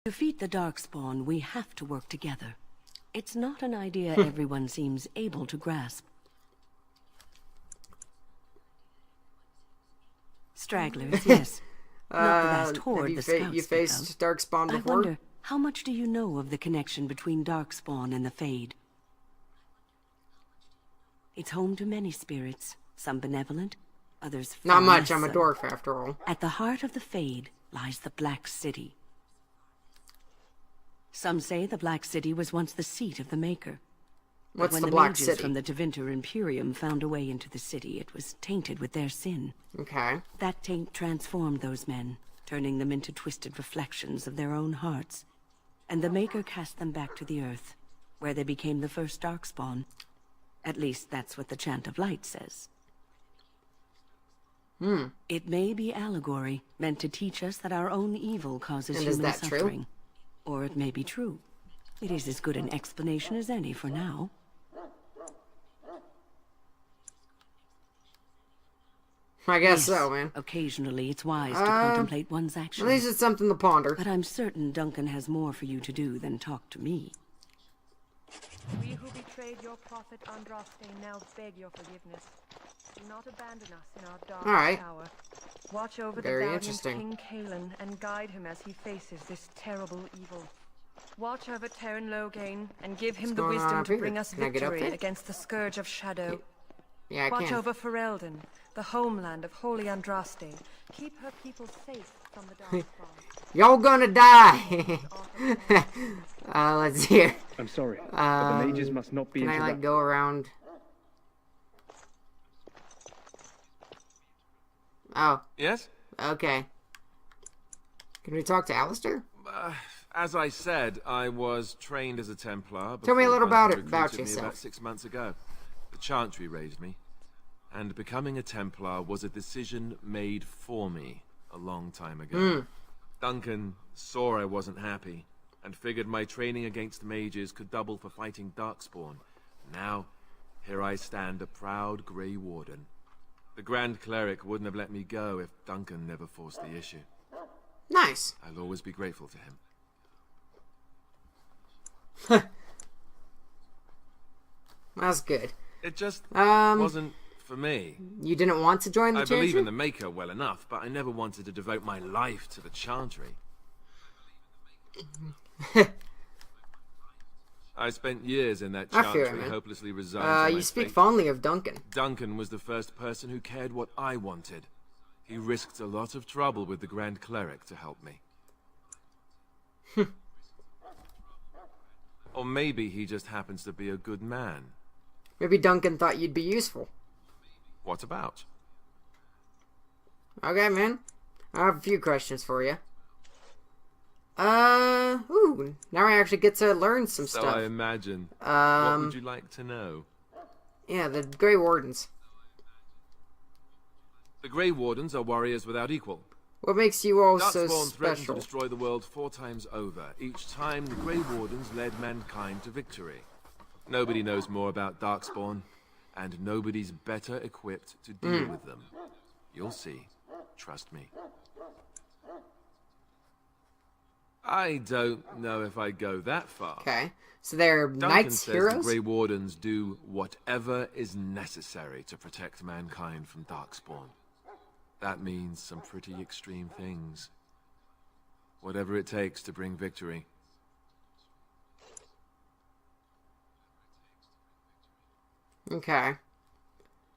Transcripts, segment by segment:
To defeat the Darkspawn, we have to work together. It's not an idea everyone seems able to grasp. Stragglers, yes. Not the vast horde the scouts you speak faced of. Darkspawn before? I wonder, how much do you know of the connection between Darkspawn and the Fade? It's home to many spirits, some benevolent, others far Not much, less I'm a so. dwarf after all. At the heart of the Fade lies the Black City. Some say the Black City was once the seat of the Maker. But What's when the Black mages City? from the Tevinter Imperium found a way into the city, it was tainted with their sin. Okay. That taint transformed those men, turning them into twisted reflections of their own hearts. And the Maker cast them back to the Earth, where they became the first Darkspawn. At least that's what the Chant of Light says. It may be allegory, meant to teach us that our own evil causes And is human that true? suffering. Or it may be true. It is as good an explanation as any for now. I guess Yes, so, man. occasionally it's wise to contemplate one's At actions. least it's something to ponder. But I'm certain Duncan has more for you to do than talk to me. We who betrayed your prophet Andraste now beg your forgiveness. Do not abandon us in our dark tower. Watch over Very the valiant interesting. King Kaelin and guide him as he faces this terrible evil. Watch over Terran Logain and give him the going on wisdom up to here? bring us Can I get up victory there? against the Scourge of Shadow. Yeah, I Watch can. over Ferelden, the homeland of Holy Andraste. Keep her people safe from the Darkspawn. Y'all gonna die! Let's hear. I'm sorry, but the mages must not be Can I, interrupted. like, go around? Oh, Yes? okay. Can we talk to Alistair? As I said, I was trained as a Templar. Tell me a before little Bunsen about recruited me yourself. about 6 months ago. The Chantry raised me, and becoming a Templar was a decision made for me a long time ago. Duncan saw I wasn't happy, and figured my training against mages could double for fighting Darkspawn. Now, here I stand, a proud Grey Warden. The Grand Cleric wouldn't have let me go if Duncan never forced the issue. Nice. I'll always be grateful to him. That's good. It just Um, wasn't for me. You didn't want to join the I believe Chantry? in the Maker well enough, but I never wanted to devote my life to the Chantry. I spent years in that I feel it, Chantry, man. hopelessly resigned to my You speak fate. fondly of Duncan. Duncan was the first person who cared what I wanted. He risked a lot of trouble with the Grand Cleric to help me. Or maybe he just happens to be a good man. Maybe Duncan thought you'd be useful. What about? Okay, man. I have a few questions for you. Ooh, now I actually get to learn some So stuff. I imagine. What would you like to know? Yeah, the Grey Wardens. The Grey Wardens are warriors without equal. What makes you all so Darkspawn threatened to special? destroy the world 4 times over. Each time, the Grey Wardens led mankind to victory. Nobody knows more about Darkspawn, and nobody's better equipped to deal with them. You'll see. Trust me. I don't know if I go that far. Okay, so they're Duncan knights, says heroes? the Grey Wardens do whatever is necessary to protect mankind from Darkspawn. That means some pretty extreme things. Whatever it takes to bring victory. Okay.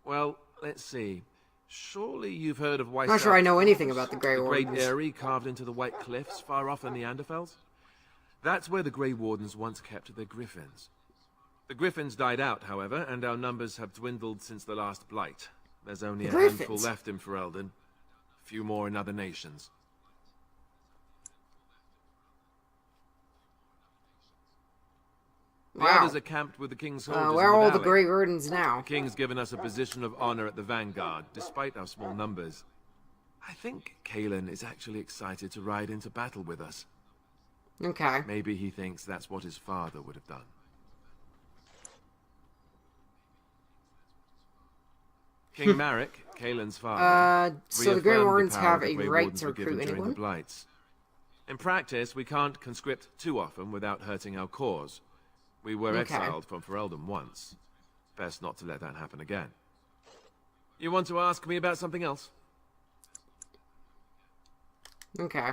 Well, let's see. Surely you've heard of White. Not sure I know anything about the Grey Great Wardens. Eyrie carved into the White Cliffs far off in the Neanderthals? That's where the Grey Wardens once kept their griffins. The griffins died out, however, and our numbers have dwindled since the last blight. There's only a handful Griffins? left in Ferelden. A few more in other nations. The Wow. others are camped with the King's soldiers Where are in all the the valley. Grey Wardens now? The King's given us a position of honor at the vanguard, despite our small numbers. I think Kaelin is actually excited to ride into battle with us. Okay. Maybe he thinks that's what his father would have done. King Marek, Kaelin's father, So the Grey reaffirmed Wardens power have the a Grey right Wardens to were given recruit during anyone? the Blights. In practice, we can't conscript too often without hurting our cause. We were exiled from Ferelden once. Best not to let that happen again. You want to ask me about something else? Okay.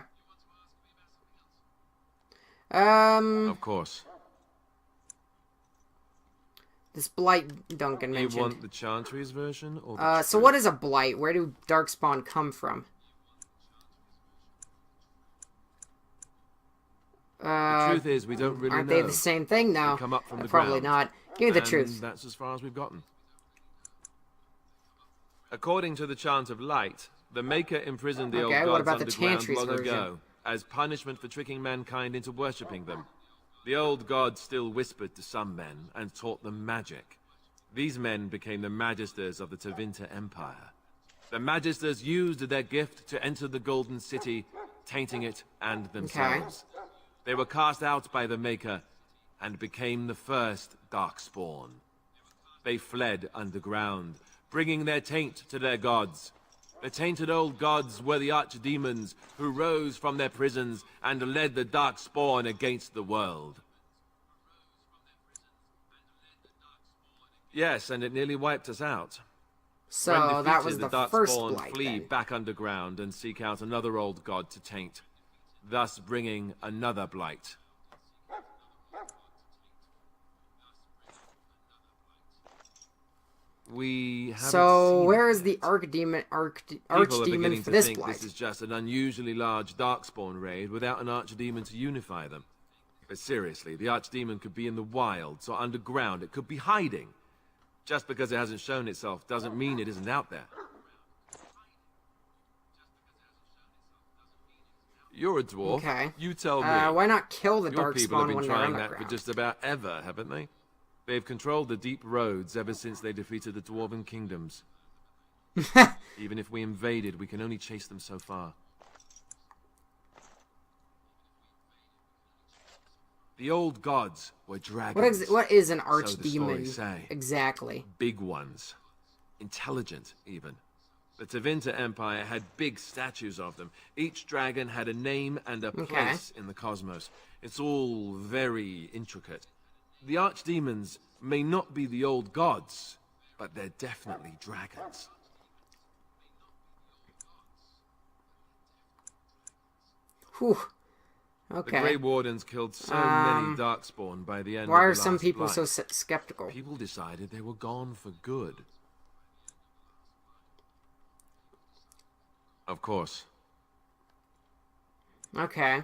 Of course. This blight Duncan mentioned. You want the Chantry's version or the so what is a blight? Where do darkspawn come from? The truth is, we don't really aren't know. They the same thing now? They come up from the Probably ground, not. Give me the and truth. That's as far as we've gotten. According to the Chant of Light, the Maker imprisoned the old what gods about the underground Chantry's long version? ago, as punishment for tricking mankind into worshipping them. The old gods still whispered to some men and taught them magic. These men became the Magisters of the Tevinter Empire. The Magisters used their gift to enter the Golden City, tainting it and themselves. They were cast out by the Maker and became the first Darkspawn. They fled underground, bringing their taint to their gods. The tainted old gods were the archdemons who rose from their prisons and led the Darkspawn against the world. Yes, and it nearly wiped us out. So When defeated, that was the first Darkspawn blight. flee Then. back underground and seek out another old god to taint, thus bringing another blight. We haven't So seen where it is the yet. archdemon People are beginning for to this think blight? this is just an unusually large Darkspawn raid without an archdemon to unify them. But seriously, the archdemon could be in the wilds or underground. It could be hiding. Just because it hasn't shown itself doesn't mean it isn't out there. You're a dwarf. Okay. You tell me. Why not kill the Your people have darkspawn been when they're trying that for underground? just about ever, haven't they? They've controlled the deep roads ever since they defeated the Dwarven kingdoms. Even if we invaded, we can only chase them so far. The old gods were dragons. What is an so the archdemon stories say. exactly? Big ones. Intelligent, even. The Tevinter Empire had big statues of them. Each dragon had a name and a place in the cosmos. It's all very intricate. The archdemons may not be the old gods, but they're definitely dragons. Whew. The Okay. Grey Wardens killed so many Darkspawn by the end Why of are the some last people blight. so skeptical? People decided they were gone for good. Of course. Okay.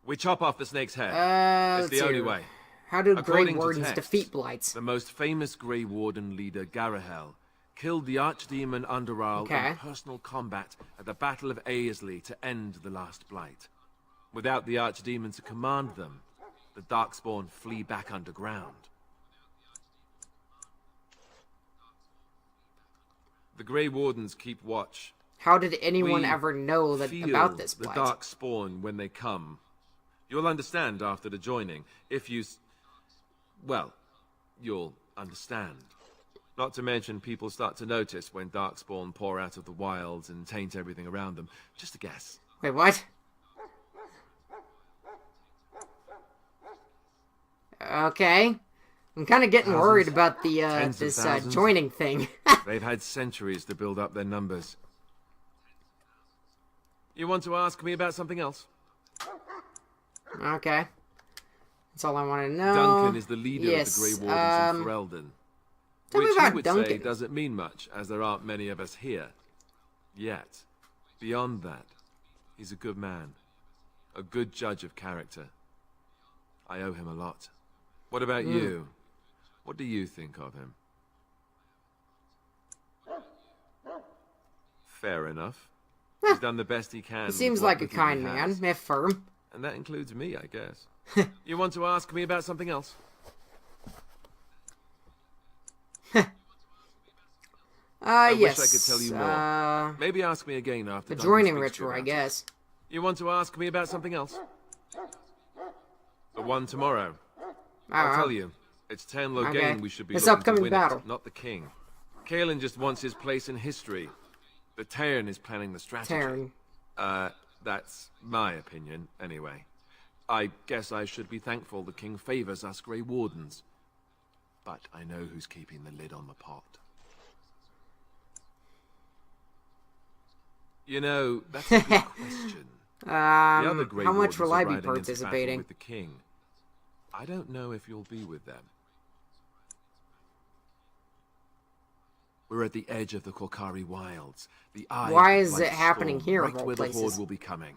We chop off the snake's head. It's let's the see only here. way. How do Grey According to Wardens text, defeat blights? The most famous Grey Warden leader, Garahel, killed the Archdemon Underarl in personal combat at the Battle of Aesley to end the last blight. Without the Archdemon to command them, the Darkspawn flee back underground. The Grey Wardens keep watch. How did anyone We ever know that feel about this the blight? Darkspawn when they come. You'll understand after the joining. If you... well, you'll understand. Not to mention, people start to notice when Darkspawn pour out of the wilds and taint everything around them. Just a guess. Wait, what? Okay. I'm kind of getting worried about the Tens of this thousands. joining thing. They've had centuries to build up their numbers. You want to ask me about something else? Okay. That's all I want to know. Duncan is the leader Yes, of the Grey Wardens in Ferelden. tell me Which about you would Duncan. say doesn't mean much, as there aren't many of us here. Yet. Beyond that, he's a good man. A good judge of character. I owe him a lot. What about you? What do you think of him? Fair enough. He's done the best he can. He with seems what like a little he kind man, has. if firm. And that includes me, I guess. You want to ask me about something else? I yes. wish I could tell you more. Maybe ask me again after The Duncan joining speaks to you ritual, I about it. guess. You want to ask me about something else? The one tomorrow. I'll tell you. It's Tan Logain Okay. we should be This looking upcoming to win battle. it, not the king. Kaelin just wants his place in history. The Terran is planning the strategy. Taryn. That's my opinion, anyway. I guess I should be thankful the king favors us Grey Wardens. But I know who's keeping the lid on the pot. You know, that's a good question. The other Grey how much Wardens will are I be riding into battle participating? with the king. I don't know if you'll be with them. We're at the edge of the Korkari Wilds. The eye Why of the is Blight it happening Storm, here, right of all where the places? horde will be coming.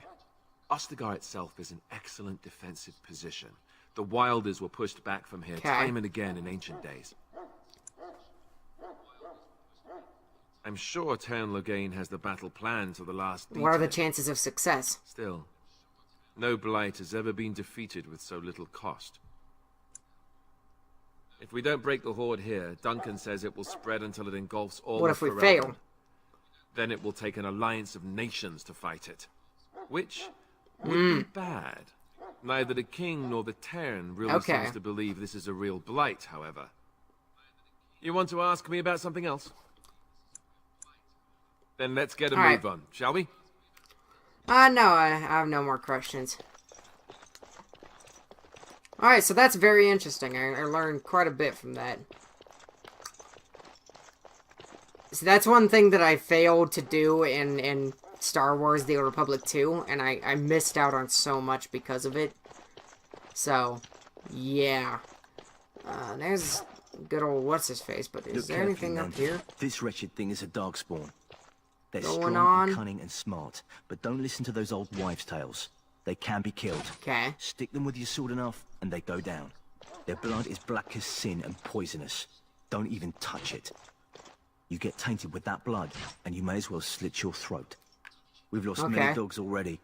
Ostagar itself is an excellent defensive position. The Wilders were pushed back from here time and again in ancient days. I'm sure Tern Loghain has the battle planned to the last detail. What are the chances of success? Still, no blight has ever been defeated with so little cost. If we don't break the horde here, Duncan says it will spread until it engulfs all What of if we Ferelden. fail? Then it will take an alliance of nations to fight it. Which would be bad. Neither the king nor the Tern really seems to believe this is a real blight, however. You want to ask me about something else? Then let's get a move on, shall we? No, I have no more questions. Alright, so that's very interesting. I learned quite a bit from that. So that's one thing that I failed to do in Star Wars The Old Republic 2, and I missed out on so much because of it. So, yeah. There's good old what's-his-face, but is there anything up here? This wretched thing is a darkspawn. They're Going strong on. and cunning and smart, but don't listen to those old wives' tales. They can be killed. Okay. Stick them with your sword enough, and they go down. Their blood is black as sin and poisonous. Don't even touch it. You get tainted with that blood, and you may as well slit your throat. We've lost many dogs already.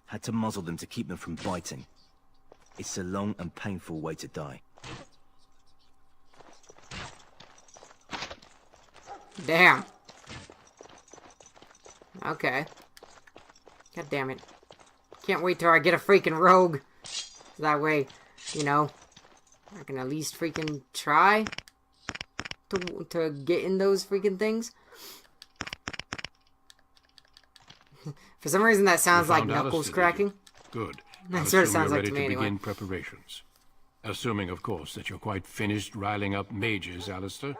Had to muzzle them to keep them from biting. It's a long and painful way to die. Damn. Okay. God damn it. Can't wait till I get a freaking rogue. So that way, you know, I can at least freaking try to get in those freaking things. For some reason that sounds like knuckles cracking. Good. That's what it sounds like to me ready to anyway. begin preparations. Assuming, of course, that you're quite finished riling up mages, Alistair.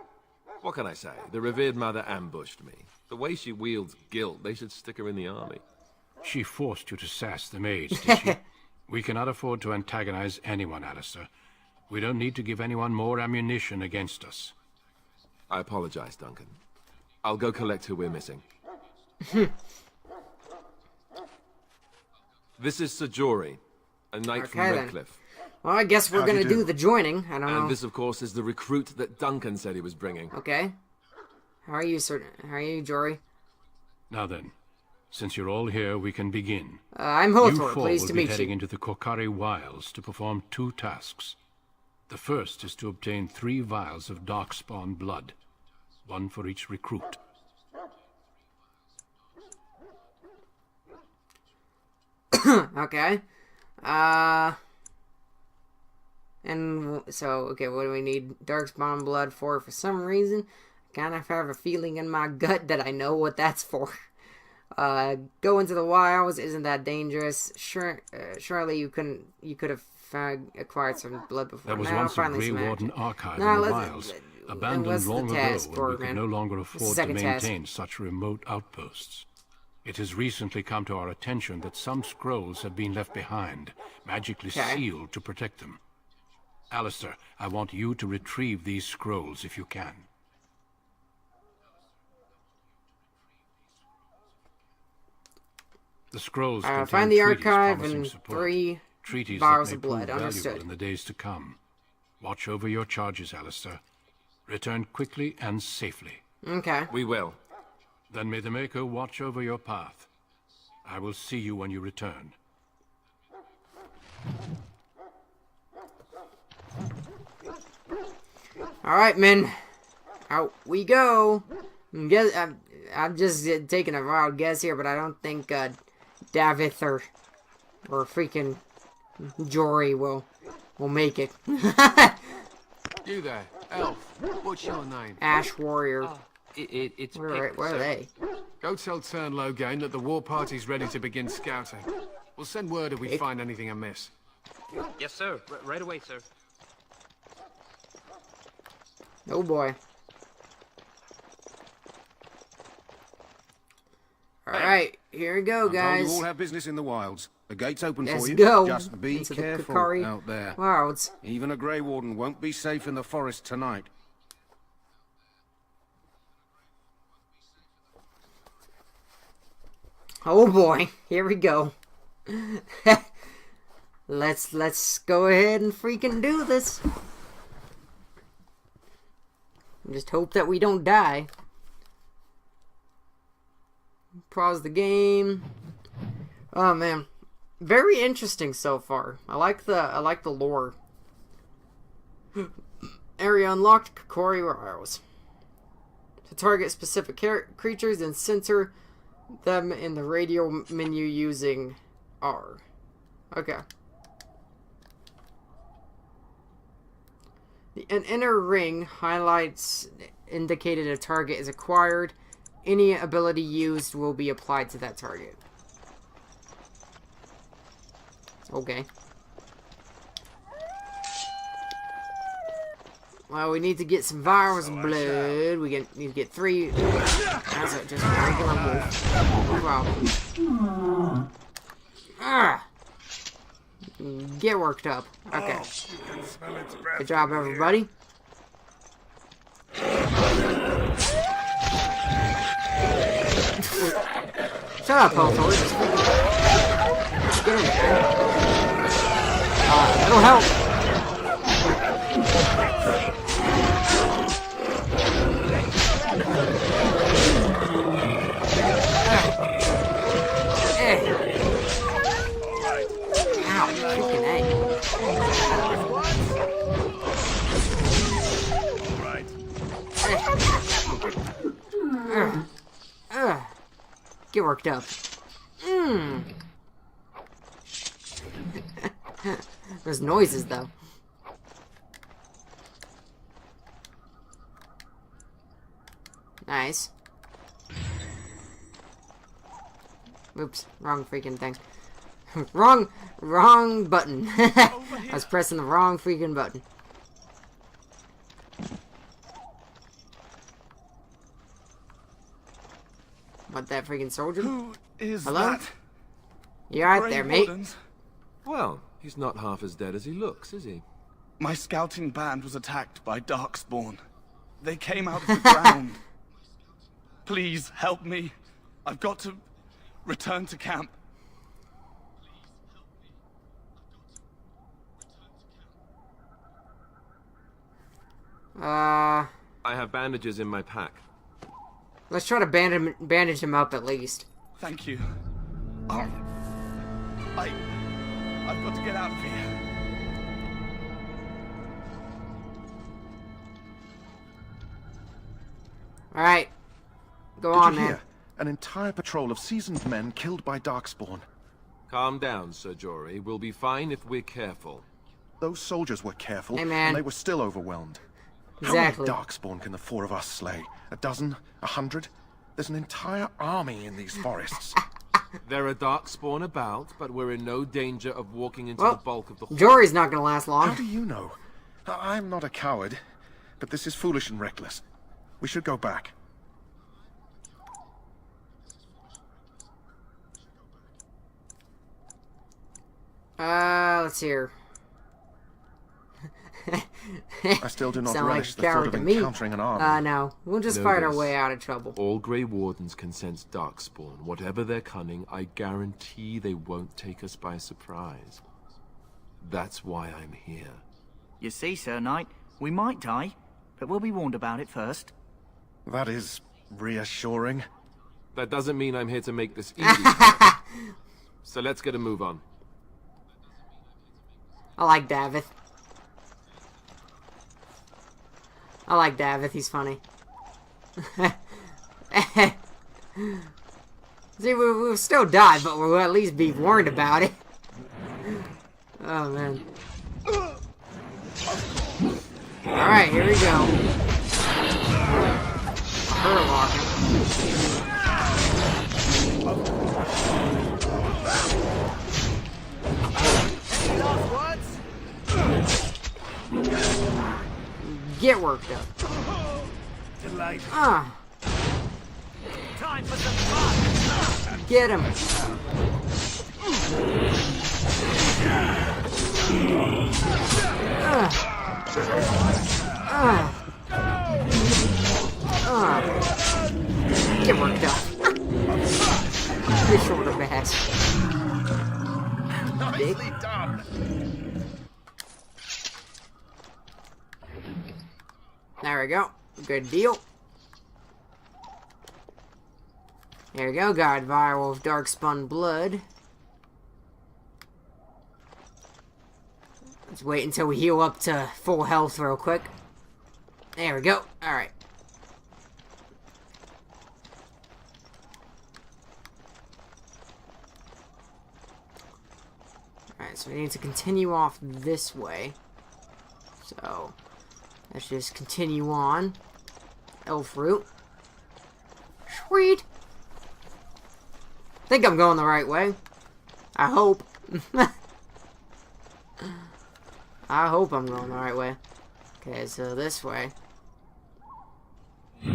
What can I say? The revered mother ambushed me. The way she wields guilt, they should stick her in the army. She forced you to sass the mage, did she? We cannot afford to antagonize anyone, Alistair. We don't need to give anyone more ammunition against us. I apologize, Duncan. I'll go collect who we're missing. This is Sir Jory, a knight from then. Redcliffe. Well, I guess we're gonna do the joining. I don't know. And this, of course, is the recruit that Duncan said he was bringing. Okay. How are you, sir? How are you, Jory? Now then, since you're all here, we can begin. I'm You Hothor. four Pleased will to be meet heading you. into the Korkari Wilds to perform 2 tasks. The first is to obtain 3 vials of darkspawn blood, 1 for each recruit. Okay. And so, okay, what do we need? Darkspawn blood for some reason. Kind of have a feeling in my gut that I know what that's for. Go into the wilds. Isn't that dangerous? Sure, surely you could have acquired some blood before. There was now, once a finally Grey some Warden action. archive Now, in the let's- wilds, what's abandoned the long ago task, when we could Morrigan? no longer What's the afford to second task? maintain such remote outposts. It has recently come to our attention that some scrolls have been left behind, magically sealed to protect them. Alistair, I want you to retrieve these scrolls if you can. The scrolls contain find the treaties archive promising and support. 3 Treaties vials that may of blood. prove Understood. valuable in the days to come. Watch over your charges, Alistair. Return quickly and safely. Okay. We will. Then may the Maker watch over your path. I will see you when you return. Alright, men. Out we go. I'm just taking a wild guess here, but I don't think Davith or freaking Jory will make it. You there, elf. What's your name? Ash Warrior. It's Where Pick, are sir. they? Go tell Logain that the war party's ready to begin scouting. We'll send word if we find anything amiss. Yes, sir. Right away, sir. Oh boy. Alright, here we go, guys. You all have business in the wilds. The gate's open for you. Go. Just be into careful the out there. Wilds. Even a Grey Warden won't be safe in the forest tonight. Oh boy, here we go. Let's go ahead and freaking do this. Just hope that we don't die. Pause the game. Oh man, very interesting so far. I like the lore. Area unlocked. Kokori arrows. To target specific creatures and center them in the radio menu using R. Okay. An inner ring highlights indicated a target is acquired. Any ability used will be applied to that target. Okay. Well, we need to get some virus blood. We need to get 3. That's just a regular wolf. No problem. Get worked up. Okay. Good job, everybody. Shut up, Popo. Just get in there. That'll help. Get worked up. There's noises though. Nice. Oops, wrong freaking thing. wrong button. I was pressing the wrong freaking button. What, that freaking soldier? Who is Hello? that? You alright there, mate? Wardens? Well, he's not half as dead as he looks, is he? My scouting band was attacked by Darkspawn. They came out of the ground. Please help me. I've got to return to camp. I have bandages in my pack. Let's try to bandage him up at least. Thank you. I've got to get out of here. Alright. Go on, man. An entire patrol of seasoned men killed by Darkspawn. Calm down, Sir Jory. We'll be fine if we're careful. Those soldiers were careful, hey, man. and they were still overwhelmed. Exactly. How many Darkspawn can the 4 of us slay? 12? 100? There's an entire army in these forests. There are Darkspawn about, but we're in no danger of walking into the bulk of the horde. Jory's not gonna last long. How do you know? I'm not a coward, but this is foolish and reckless. We should go back. Let's hear. I still do not relish the thought of encountering an army. No. We'll just fight our way out of trouble. All Grey Wardens can sense Darkspawn. Whatever their cunning, I guarantee they won't take us by surprise. That's why I'm here. You see, Sir Knight, we might die, but we'll be warned about it first. That is reassuring. That doesn't mean I'm here to make this easy. So let's get a move on. I like Davith. He's funny. See, we'll still die, but we'll at least be warned about it. Oh, man. Alright, here we go. Her walking. get worked up. Time for some fun. Get him. Get worked up. The shoulder bash. Nicely done. There we go. Good deal. There we go. Got vial of dark-spun blood. Let's wait until we heal up to full health real quick. There we go. Alright. Alright, so we need to continue off this way. So, let's just continue on. Elf root. Sweet! I think I'm going the right way. I hope. I hope I'm going the right way. Okay, so this way. What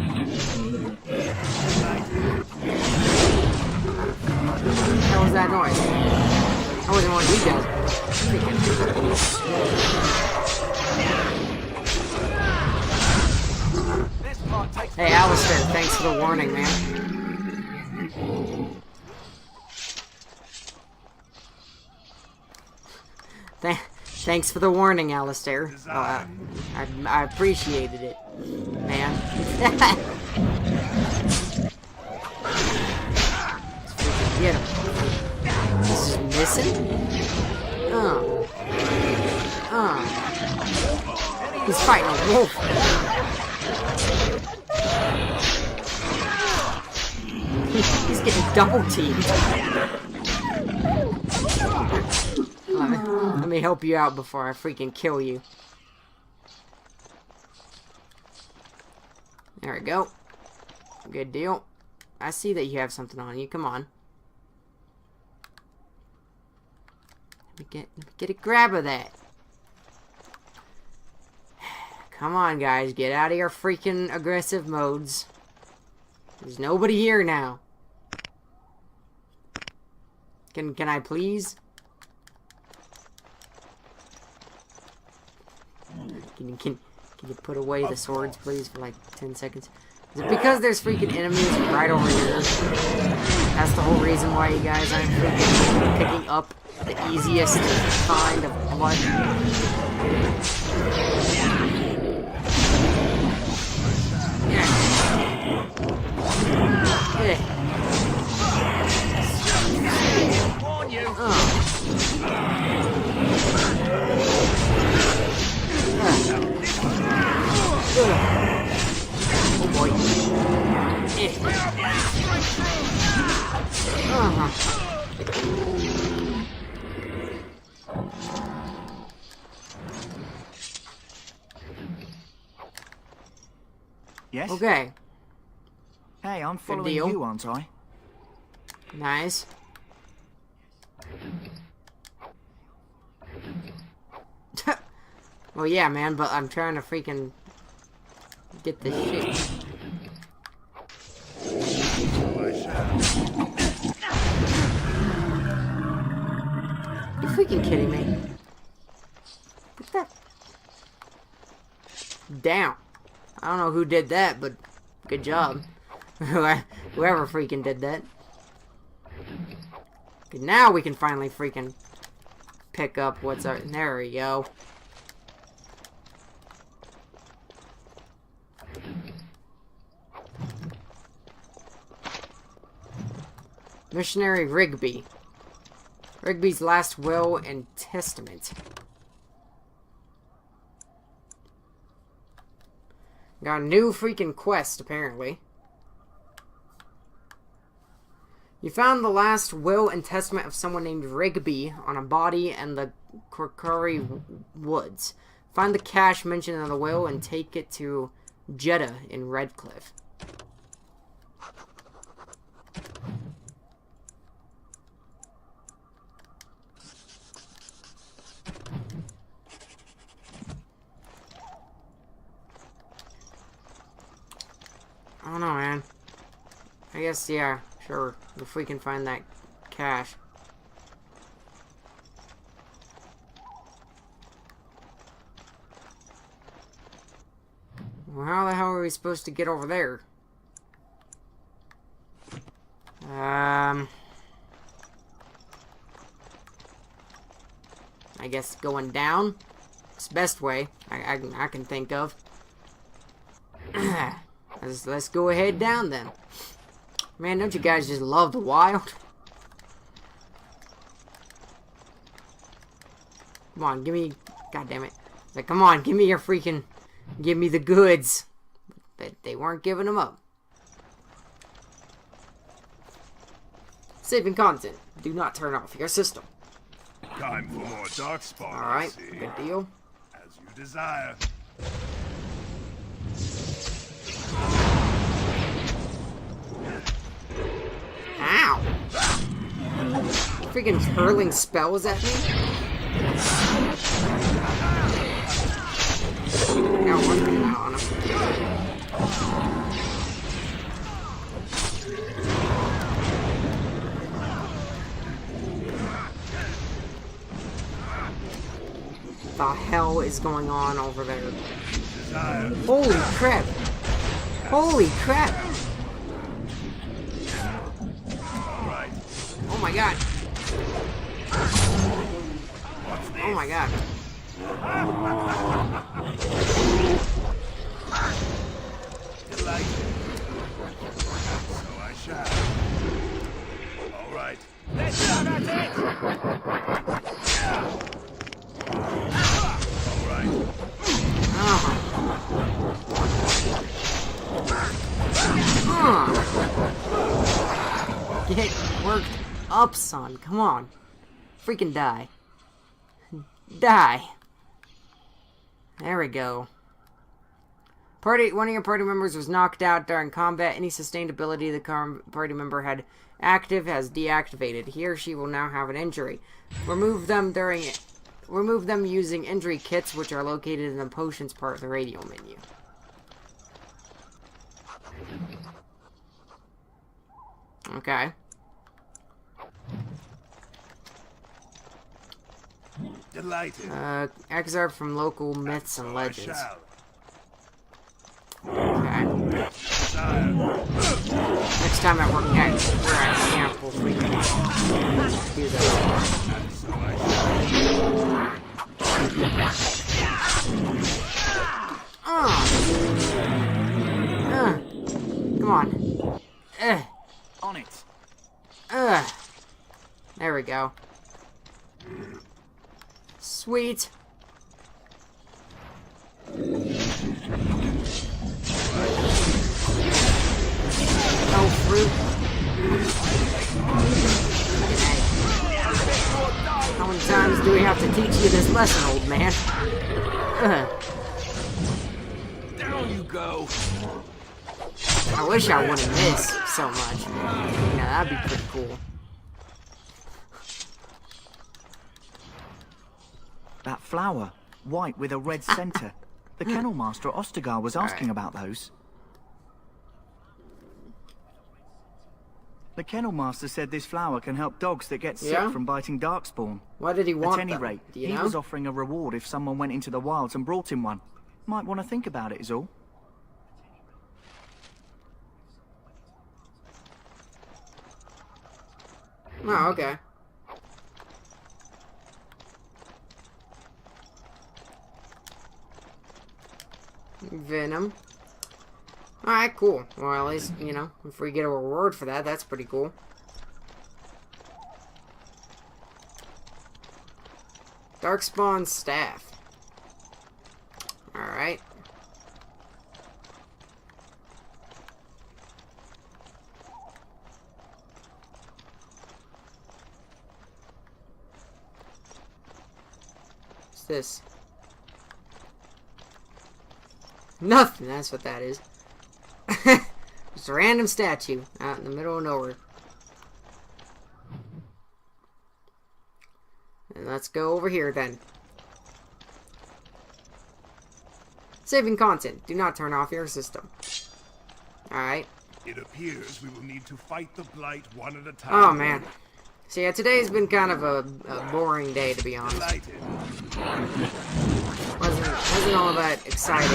the hell was that noise? I wasn't one of you guys. Hey, Alistair, thanks for the warning, man. Thanks for the warning, Alistair. I appreciated it, man. Let's freaking get him. This is missing? He's fighting a wolf. He's getting double teamed. Let me help you out before I freaking kill you. There we go. Good deal. I see that you have something on you. Come on. Let me get a grab of that. Come on, guys. Get out of your freaking aggressive modes. There's nobody here now. Can I please? Can you put away the swords, please, for like 10 seconds? Is it because there's freaking enemies right over here? That's the whole reason why you guys aren't freaking picking up the easiest kind of blood. Oh boy. Yes? Okay. Hey, I'm following you, aren't I? Nice. Well, yeah, man, but I'm trying to freaking get this shit. You freaking kidding me? Get that down. I don't know who did that, but good job. Whoever freaking did that. Okay, now we can finally freaking pick up what's our... There we go. Missionary Rigby. Rigby's last will and testament. Got a new freaking quest, apparently. You found the last will and testament of someone named Rigby on a body in the Korkuri Woods. Find the cache mentioned in the will and take it to Jeddah in Redcliffe. I guess, yeah, sure. If we can find that cache. Well, how the hell are we supposed to get over there? I guess going down. It's the best way I can think of. Let's go ahead down then. Man, don't you guys just love the wild? Come on, give me... God damn it. Like, come on, give me your freaking... Give me the goods. But they weren't giving them up. Saving content. Do not turn off your system. Time for more darkspawn. Alright, good deal. As you desire. Ow! Freaking hurling spells at me? Now one thing out on him. The hell is going on over there? Holy crap! Holy crap! Oh my god! Oh my god! So I shall. All right. Let's go. That's it. All right. Get worked up, son. Come on. Freaking die. Die. There we go. One of your party members was knocked out during combat. Any sustained ability the party member had active has deactivated. He or she will now have an injury. Remove them using injury kits, which are located in the potions part of the radio menu. Okay. Delighted. Excerpt from local myths and legends. Okay. Next time we're at camp, we'll freaking do that. Come on. On it. There we go. Sweet. No fruit. How many times do we have to teach you this lesson, old man? Down you go. I wish I wouldn't miss so much. Yeah, that'd be pretty cool. That flower, white with a red center. The kennel master at Ostergar was asking about those. The kennel master said this flower can help dogs that get sick from biting darkspawn. Why did he want At any rate, he was offering a reward if someone went into the wilds and brought him one. Might want to think about it is all. Oh, okay. Venom. Alright, cool. Well, at least, you know, if we get a reward for that, that's pretty cool. Darkspawn staff. Alright. What's this? Nothing, that's what that is. Just a random statue out in the middle of nowhere. And let's go over here then. Saving content. Do not turn off your system. Alright. It appears we will need to fight the Blight one at a time. Oh, man. So, yeah, today's been kind of a boring day, to be honest. Wasn't all that exciting.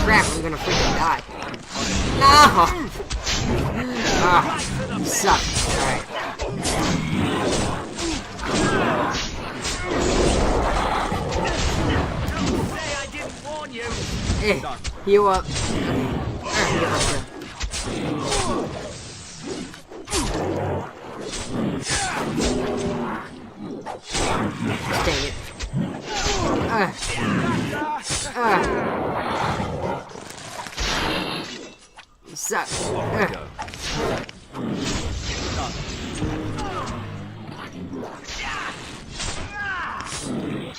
Crap, I'm gonna freaking die. No! Ah, you suck. Alright. Hey, heal up. Dang it. You suck.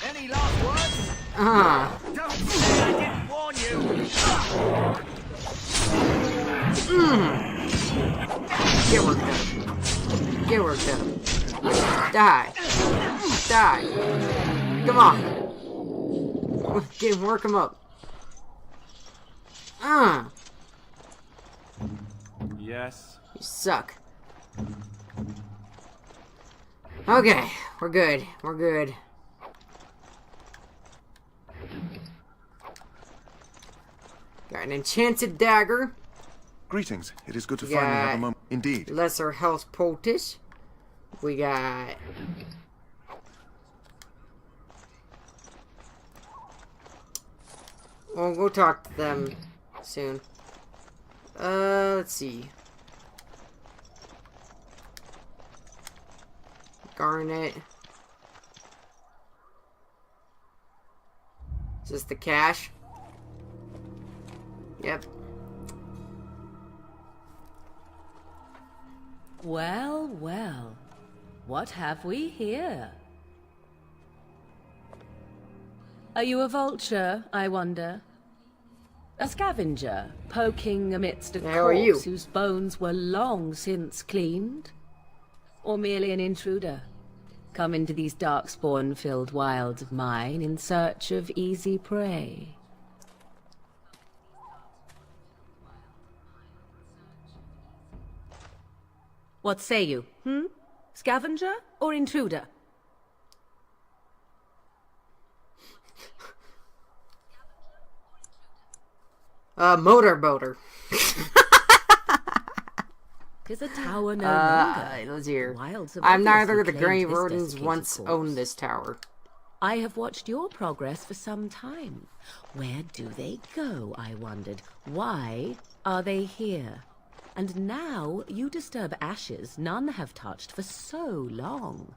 Any last words? Don't say I didn't warn you. Get worked up. Get worked up. Die. Die. Come on. Work him up. Yes. You suck. Okay, we're good. We're good. Got an enchanted dagger. Greetings. It is good to finally have a moment. Indeed. Lesser health poultice. We got... Well, we'll talk to them soon. Let's see. Garnet. Is this the cache? Yep. Well, well. What have we here? Are you a vulture, I wonder? A scavenger, poking amidst a corpse whose bones were long since cleaned? Or merely an intruder, come into these darkspawn-filled wilds of mine in search of easy prey? What say you, Scavenger or intruder? Motorboater. Tis a tower no longer. Let's hear. Wilds I'm neither the claimed Grey this Rodents desiccated once corpse. owned this tower. I have watched your progress for some time. Where do they go, I wondered. Why are they here? And now you disturb ashes none have touched for so long.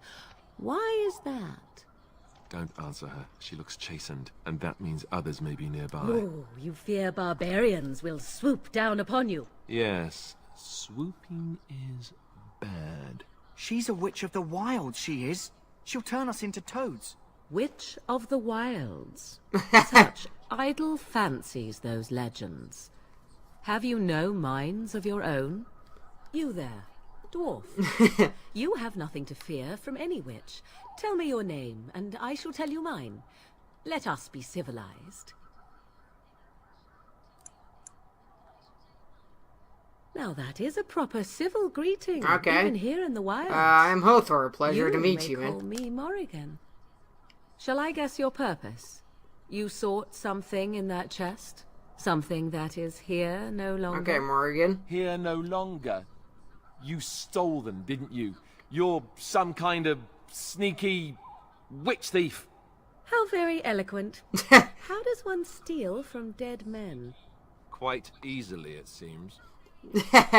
Why is that? Don't answer her. She looks chastened, and that means others may be nearby. Oh, you fear barbarians will swoop down upon you. Yes, swooping is bad. She's a witch of the wilds, she is. She'll turn us into toads. Witch of the wilds. Such idle fancies, those legends. Have you no minds of your own? You there, dwarf. You have nothing to fear from any witch. Tell me your name, and I shall tell you mine. Let us be civilized. Now that is a proper civil greeting, even here in the wild. I'm Hothor. Pleasure to meet you, You may call me Morrigan. Shall I guess your purpose? You sought something in that chest? Something that is here no longer? Okay, Morrigan. Here no longer. You stole them, didn't you? You're some kind of sneaky witch thief. How very eloquent. How does one steal from dead men? Quite easily, it seems.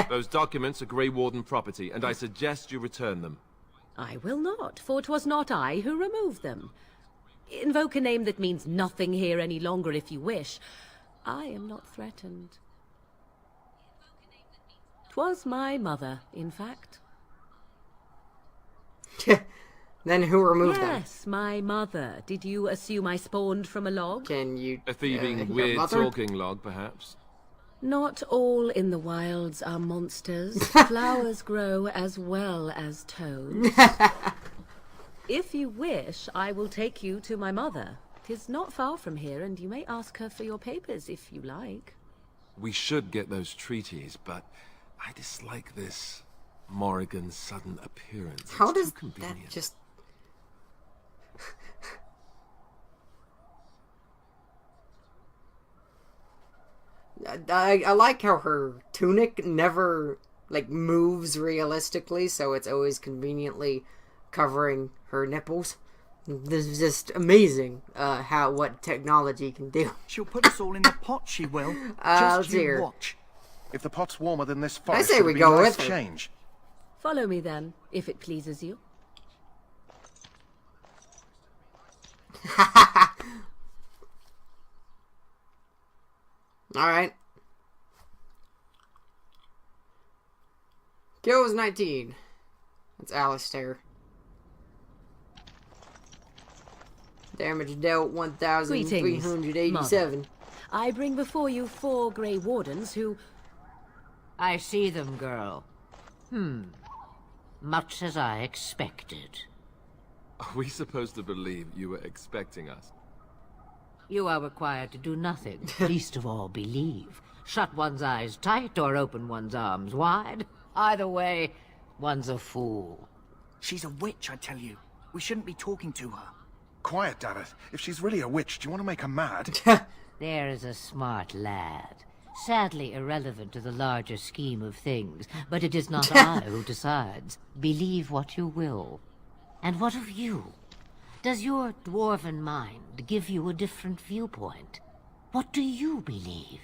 Those documents are Grey Warden property, and I suggest you return them. I will not, for 'twas not I who removed them. Invoke a name that means nothing here any longer if you wish. I am not threatened. 'Twas my mother, in fact. Then who removed them? Yes, my mother. Did you assume I spawned from a log? Can you... A thieving, weird talking log, perhaps? Not all in the wilds are monsters. Flowers grow as well as toads. If you wish, I will take you to my mother. 'Tis not far from here, and you may ask her for your papers if you like. We should get those treaties, but I dislike this Morrigan's sudden appearance. How it's does too convenient. that just... I like how her tunic never, like, moves realistically, so it's always conveniently covering her nipples. This is just amazing, what technology can do. She'll put us all in the pot, she will. Let's Just you hear. watch. If the pot's warmer than this I forest, say it'd we be go nice with her. change. Follow me then, if it pleases you. Alright. Kills 19. That's Alistair. Damage dealt 1,387. I bring before you 4 Grey Wardens who... I see them, girl. Much as I expected. Are we supposed to believe you were expecting us? You are required to do nothing, least of all believe. Shut one's eyes tight or open one's arms wide. Either way, one's a fool. She's a witch, I tell you. We shouldn't be talking to her. Quiet, Dareth. If she's really a witch, do you want to make her mad? There is a smart lad. Sadly irrelevant to the larger scheme of things, but it is not I who decides. Believe what you will. And what of you? Does your dwarven mind give you a different viewpoint? What do you believe?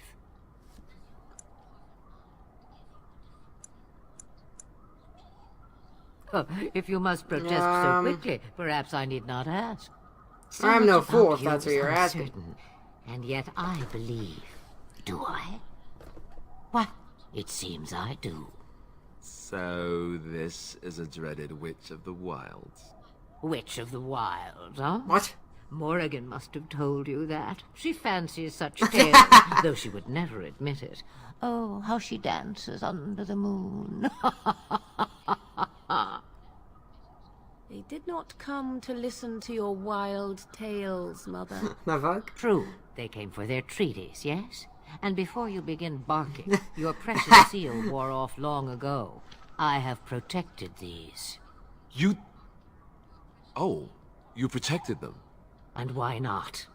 Oh, if you must protest so quickly, perhaps I need not ask. So I'm no much fool about if you that's what is you're asking. uncertain, and yet I believe. Do I? What? It seems I do. So this is a dreaded witch of the wilds. Witch of the Wilds, huh? What? Morrigan must have told you that. She fancies such tales, though she would never admit it. Oh, how she dances under the moon. They did not come to listen to your wild tales, Mother. The fuck? True, they came for their treaties, yes? And before you begin barking, your precious seal wore off long ago. I have protected these. You... Oh, you protected them. And why not?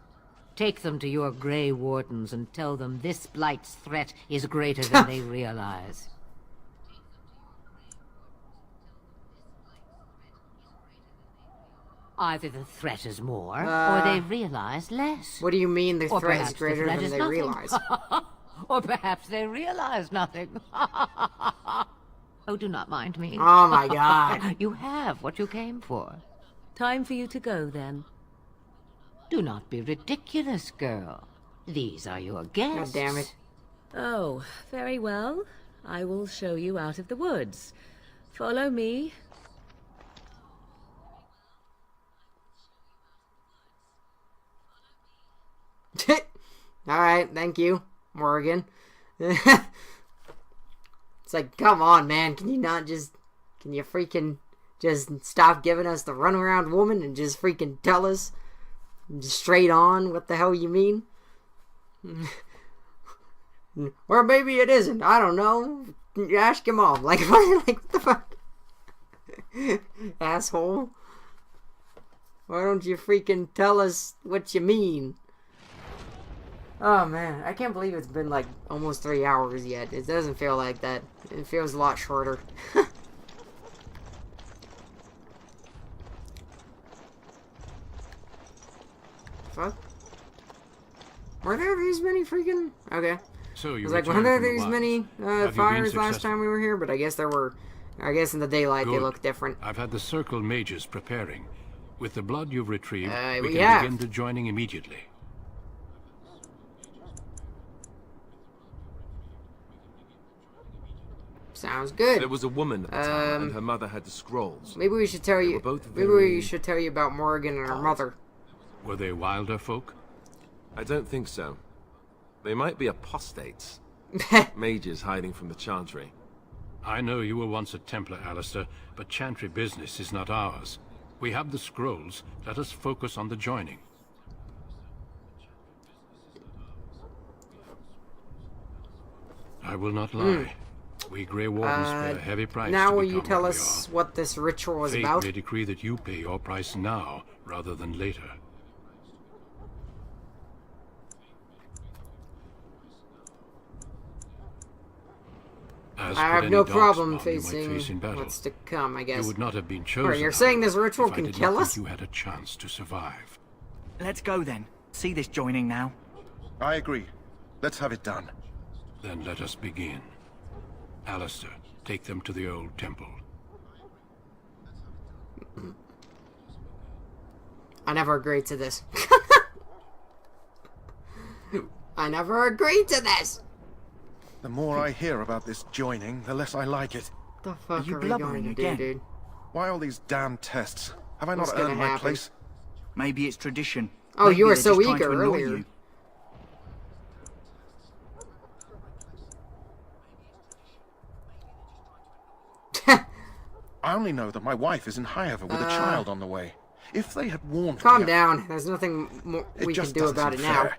Take them to your Grey Wardens and tell them this Blight's threat is greater than they realize. Either the threat is more, or they realize less. What do you mean the Or threat is perhaps the greater threat than is they nothing. realize? Or perhaps they realize nothing. Oh, do not mind me. Oh my god. You have what you came for. Time for you to go, then. Do not be ridiculous, girl. These are your guests. God damn it. Oh, very well. I will show you out of the woods. Follow me. Alright, thank you, Morrigan. It's like, come on, man. Can you not just... Can you freaking just stop giving us the runaround woman and just freaking tell us straight on what the hell you mean? Or maybe it isn't. I don't know. Ask him off. Like what the fuck? Asshole. Why don't you freaking tell us what you mean? Oh man, I can't believe it's been like almost 3 hours yet. It doesn't feel like that. It feels a lot shorter. Fuck. Were there these many freaking... Okay. So you I was like, were there these many fires last time we were here? But I guess there were... I guess in the daylight they look different. I've had the Circle mages preparing. With the blood you've retrieved, we we can have. begin the joining immediately. Sounds good. There was a woman at the tower, and her mother had the scrolls. Maybe we should tell you. were both Maybe very we should tell you about Morrigan and her mother. Were they wilder folk? I don't think so. They might be apostates. Mages hiding from the Chantry. I know you were once a Templar, Alistair, but Chantry business is not ours. We have the scrolls. Let us focus on the joining. I will not lie. We Grey Wardens pay a heavy price now to will you become tell what we us are. what this ritual is Fate about? may decree that you pay your price now, rather than later. As I could have any no darkspawn problem you might facing face in battle. what's to come, I guess. You would not have been chosen. Alright, you're saying this ritual if can I did kill not us? think you had a chance to survive. Let's go then. See this joining now. I agree. Let's have it done. Then let us begin. Alistair, take them to the old temple. I never agreed to this. I never agreed to this! The more I hear about this joining, the less I like it. The fuck Are you we going blubbering to again? do, dude? Why all these damn tests? Have I What's not gonna earned my happen? place? Maybe it's tradition. Oh, Maybe you were they're so just trying eager to annoy earlier. you. I only know that my wife is in Highover with a child on the way. If they had warned me... Calm down. There's nothing more we can just do doesn't about it seem now. fair.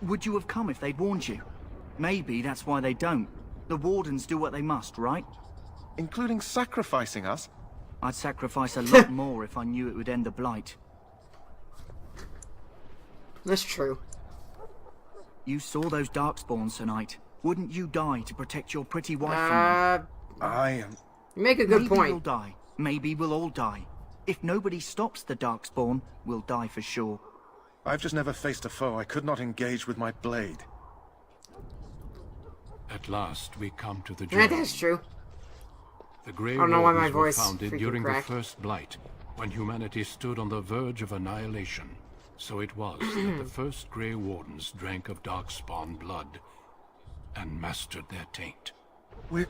Would you have come if they'd warned you? Maybe that's why they don't. The Wardens do what they must, right? Including sacrificing us? I'd sacrifice a lot more if I knew it would end the Blight. That's true. You saw those Darkspawns tonight. Wouldn't you die to protect your pretty wife from them? I am... You make a good Maybe point. you'll die. Maybe we'll all die. If nobody stops the Darkspawn, we'll die for sure. I've just never faced a foe I could not engage with my blade. At last, we come to the That journey. is true. The Grey I don't know why my Wardens were voice founded freaking during cracked. the First Blight, when humanity stood on the verge of annihilation. So it was that the first Grey Wardens drank of Darkspawn blood and mastered their taint. We're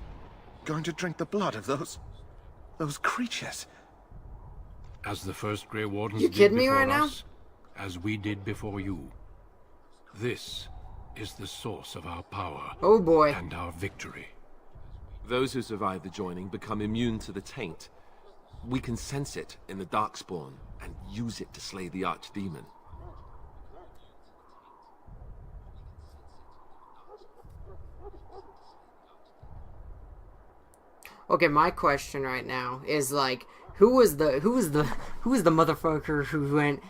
going to drink the blood of those creatures. As the first Grey Wardens You did kidding me before right now? us, as we did before you. This is the source of our power. Oh boy. And our victory. Those who survive the joining become immune to the taint. We can sense it in the Darkspawn and use it to slay the Archdemon. Okay, my question right now is like, who was the motherfucker who went,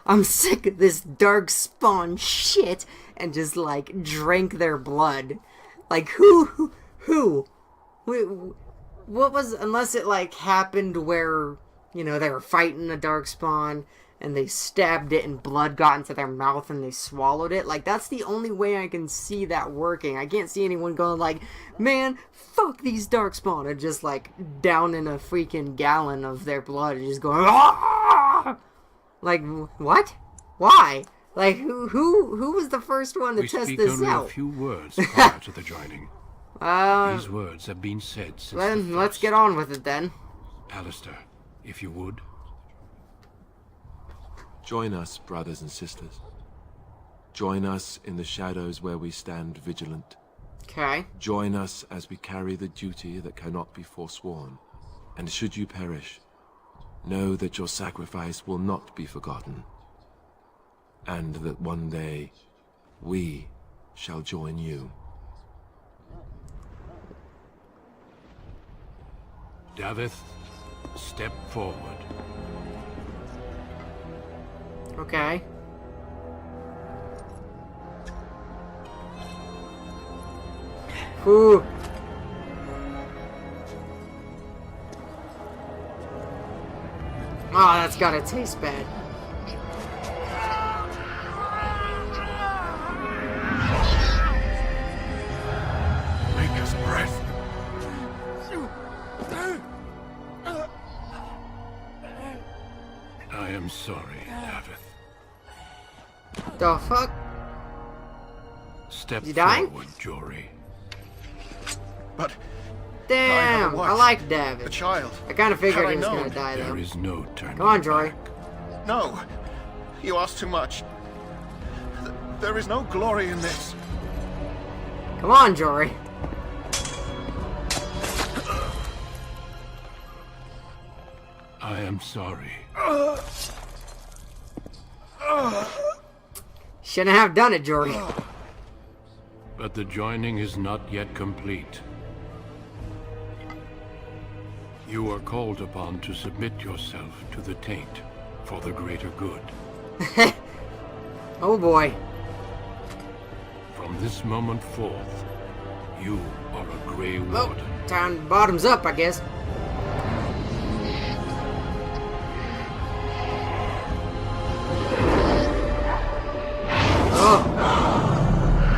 I'm sick of this Darkspawn shit, and just like drank their blood? Like who? What was, unless it like happened where, you know, they were fighting a Darkspawn and they stabbed it and blood got into their mouth and they swallowed it. Like, that's the only way I can see that working. I can't see anyone going like, man, fuck these Darkspawn, and just like down in a freaking gallon of their blood and just going, ah! Like, what? Why? Like, who was the first one to test We this speak only out? a few words prior to the joining. These words have been said since Then the let's first. get on with it then. Alistair, if you would. Join us, brothers and sisters. Join us in the shadows where we stand vigilant. Okay. Join us as we carry the duty that cannot be forsworn. And should you perish, know that your sacrifice will not be forgotten. And that one day, we shall join you. Davith, step forward. Okay. Ooh. Oh, that's gotta taste bad. Maker's breath. I am sorry, Davith. The fuck? Step You dying? forward, Jory. But Damn, I like David. the child. I kind of figured Had I he was known, gonna die though. There is no turning Come on, Jory. back. No, you ask too much. There is no glory in this. Come Come on, Jory. I am sorry. Shouldn't have done it, Jory. But the joining is not yet complete. You are called upon to submit yourself to the taint for the greater good. Oh boy. From this moment forth, you are a Grey Warden. Oh, time bottoms up, I guess. Oh.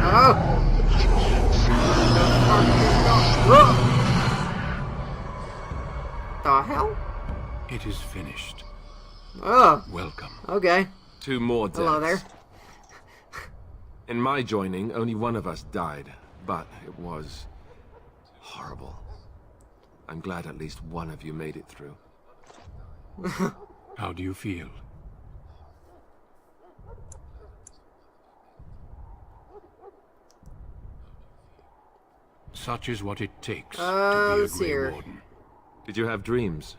Oh. The hell? It is finished. Oh. Welcome. Okay. 2 more deaths. Hello there. In my joining, only one of us died, but it was horrible. I'm glad at least one of you made it through. How do you feel? Such is what it takes to be a Grey Warden. Did you have dreams?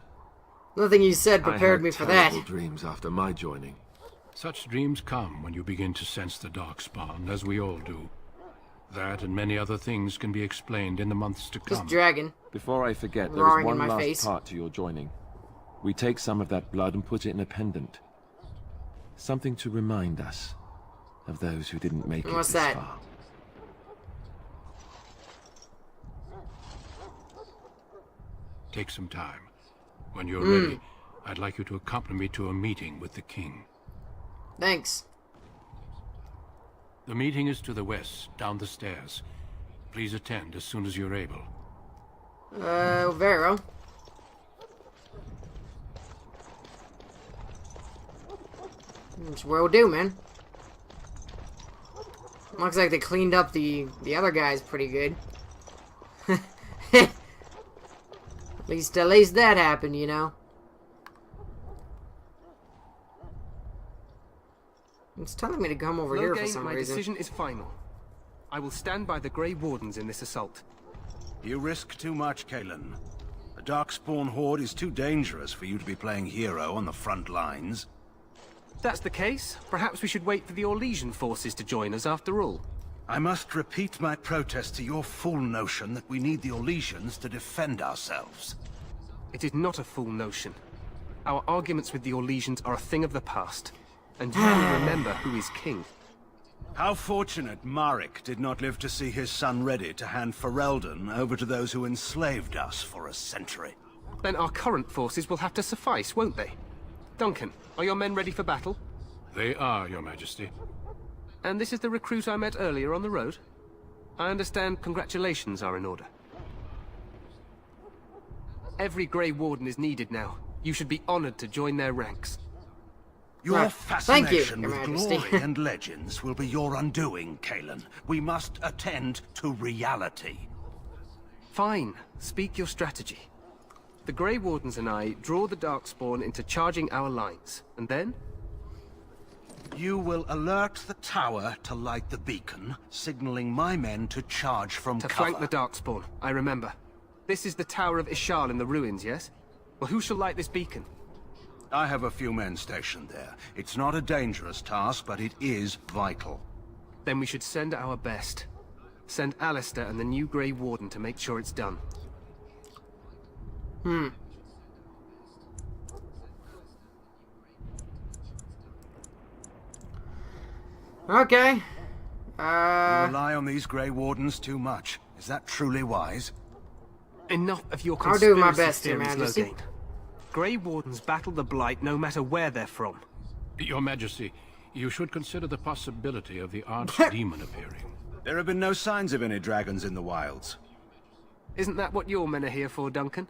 Nothing you said prepared me for that. I had dreams after my joining. Such dreams come when you begin to sense the Darkspawn, as we all do. That and many other things can be explained in the months to come. This dragon. Before I forget, there is one last part to your joining. We take some of that blood and put it in a pendant. Something to remind us of those who didn't make it this far. Take some time. When you're ready, I'd like you to accompany me to a meeting with the king. Thanks. The meeting is to the west, down the stairs. Please attend as soon as you're able. Very well. Which will do, man. Looks like they cleaned up the other guys pretty good. At least that happened, you know. It's telling me to come over here for some reason. My decision is final. I will stand by the Grey Wardens in this assault. You risk too much, Kalen. The Darkspawn horde is too dangerous for you to be playing hero on the front lines. If that's the case, perhaps we should wait for the Orlesian forces to join us after all. I must repeat my protest to your fool notion that we need the Orlesians to defend ourselves. It is not a fool notion. Our arguments with the Orlesians are a thing of the past, and you will remember who is king. How fortunate Morrigan did not live to see his son ready to hand Ferelden over to those who enslaved us for a century. Then our current forces will have to suffice, won't they? Duncan, are your men ready for battle? They are, Your Majesty. And this is the recruit I met earlier on the road? I understand congratulations are in order. Every Grey Warden is needed now. You should be honored to join their ranks. Your fascination with glory and legends will be your undoing, Kalen. We must attend to reality. Fine. Speak your strategy. The Grey Wardens and I draw the Darkspawn into charging our lines, and then? You will alert the tower to light the beacon, signaling my men to charge from cover. To flank the Darkspawn, I remember. This is the Tower of Ishal in the ruins, yes? Well, who shall light this beacon? I have a few men stationed there. It's not a dangerous task, but it is vital. Then we should send our best. Send Alistair and the new Grey Warden to make sure it's done. Okay. You rely on these Grey Wardens too much. Is that truly wise? Enough of your I'll conspiracy do my best, Your theories, Majesty. Logain. Grey Wardens battle the Blight no matter where they're from. Your Majesty, you should consider the possibility of the Archdemon appearing. There have been no signs of any dragons in the wilds. Isn't that what your men are here for, Duncan?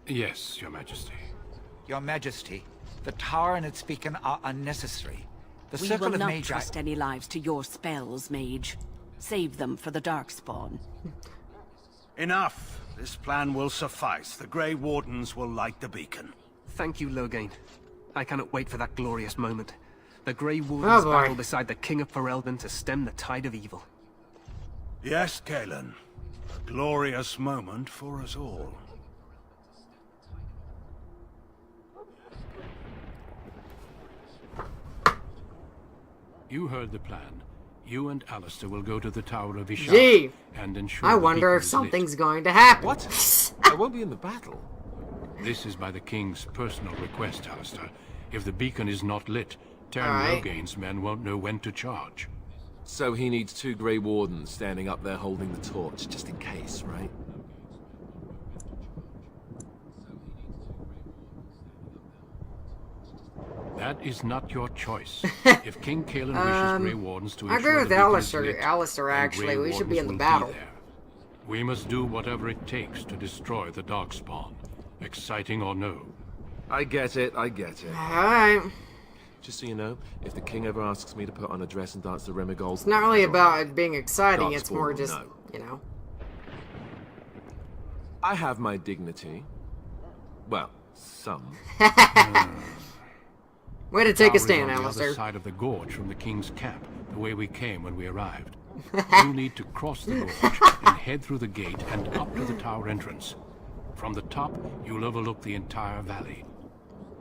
Yes, Your Majesty. Your Majesty, the tower and its beacon are unnecessary. The We circle will of not Magi... trust any lives to your spells, mage. Save them for the Darkspawn. Enough. This plan will suffice. The Grey Wardens will light the beacon. Thank you, Logain. I cannot wait for that glorious moment. The Grey Wardens battle beside the King of Ferelden to stem the tide of evil. Yes, Kalen. A glorious moment for us all. You heard the plan. You and Alistair will go to the Tower of Ishar Gee, and ensure I the wonder if beacon is something's lit. going to happen. What? I won't be in the battle. This is by the King's personal request, Alistair. If the beacon is not lit, Tern Alright. Loghain's men won't know when to charge. So he needs 2 Grey Wardens standing up there holding the torch, just in case, right? That is not your choice. If King Kalen wishes Grey Wardens to I agree ensure with the beacon is lit, Alistair, then actually. Grey We should be in the Wardens battle. will there. We must do whatever it takes to destroy the Darkspawn, exciting or no. I get it, I get it. Alright. Just so you know, if the king ever asks me to put on a dress and dance the Remigold... It's not really about it being exciting, it's more Darkspawn, just, no. you know. I have my dignity. Well, some. Way to take a Tower is stand, on the Alistair. other side of the gorge from the King's camp, the way we came when we arrived. You need to cross the gorge and head through the gate and up to the tower entrance. From the top, you'll overlook the entire valley.